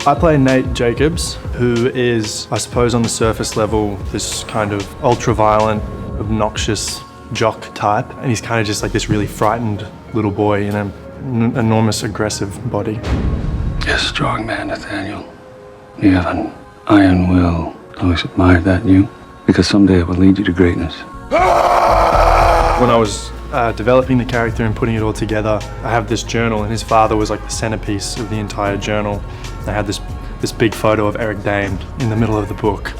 I play Nate Jacobs, who is, I suppose on the surface level, this kind of ultra-violent, obnoxious jock type. And he's kind of just like this really frightened little boy in an enormous aggressive body. You're a strong man, Nathaniel. You have an iron will. I always admired that in you, because someday it will lead you to greatness. When I was developing the character and putting it all together, I have this journal, and his father was like the centerpiece of the entire journal. I had this big photo of Eric Dane in the middle of the book,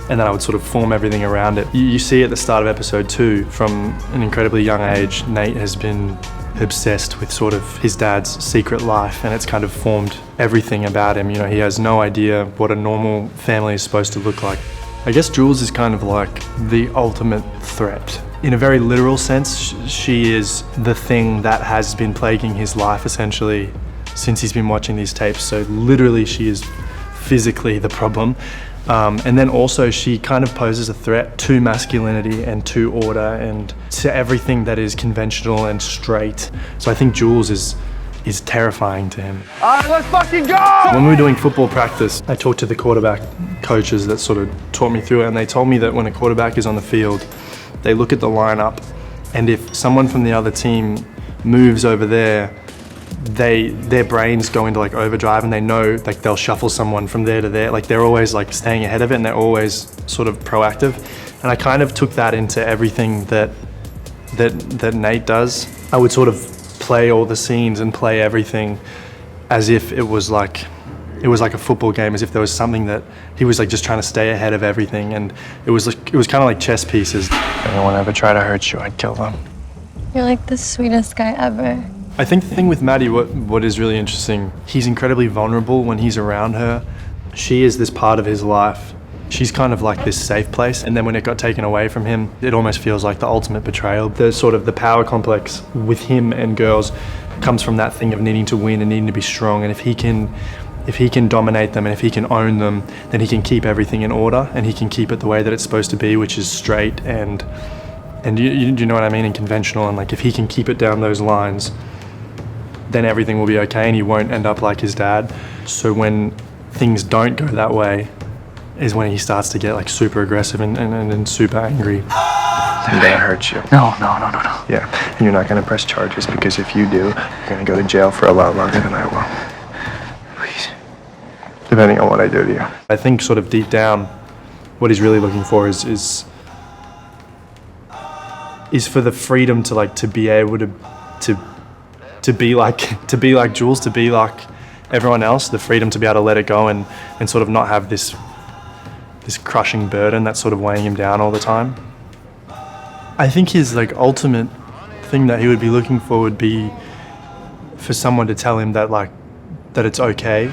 and then I would sort of form everything around it. You see at the start of episode 2, from an incredibly young age, Nate has been obsessed with sort of his dad's secret life, and it's kind of formed everything about him. You know, he has no idea what a normal family is supposed to look like. I guess Jules is kind of like the ultimate threat. In a very literal sense, she is the thing that has been plaguing his life essentially since he's been watching these tapes. So literally she is physically the problem. And then also she kind of poses a threat to masculinity and to order and to everything that is conventional and straight. So I think Jules is terrifying to him. All right, let's fucking go! When we were doing football practice, I talked to the quarterback coaches that sort of taught me through it, and they told me that when a quarterback is on the field, they look at the lineup, and if someone from the other team moves over there, their brains go into like overdrive, and they know like they'll shuffle someone from there to there. Like they're always like staying ahead of it, and they're always sort of proactive. And I kind of took that into everything that Nate does. I would sort of play all the scenes and play everything as if it was like a football game, as if there was something that he was like just trying to stay ahead of everything, and it was kind of like chess pieces. If anyone ever tried to hurt you, I'd kill them. You're like the sweetest guy ever. I think the thing with Maddy, what is really interesting, he's incredibly vulnerable when he's around her. She is this part of his life. She's kind of like this safe place, and then when it got taken away from him, it almost feels like the ultimate betrayal. The sort of the power complex with him and girls comes from that thing of needing to win and needing to be strong, and if he can dominate them and if he can own them, then he can keep everything in order, and he can keep it the way that it's supposed to be, which is straight and you know what I mean, and conventional, and like if he can keep it down those lines, then everything will be okay and he won't end up like his dad. So when things don't go that way is when he starts to get like super aggressive and super angry. And they hurt you. No. Yeah, and you're not gonna press charges, because if you do, you're gonna go to jail for a lot longer than I will. Please. Depending on what I do to you. I think sort of deep down, what he's really looking for is for the freedom to like to be able to be like Jules, to be like everyone else, the freedom to be able to let it go and sort of not have this crushing burden that's sort of weighing him down all the time. I think his like ultimate thing that he would be looking for would be for someone to tell him that it's okay.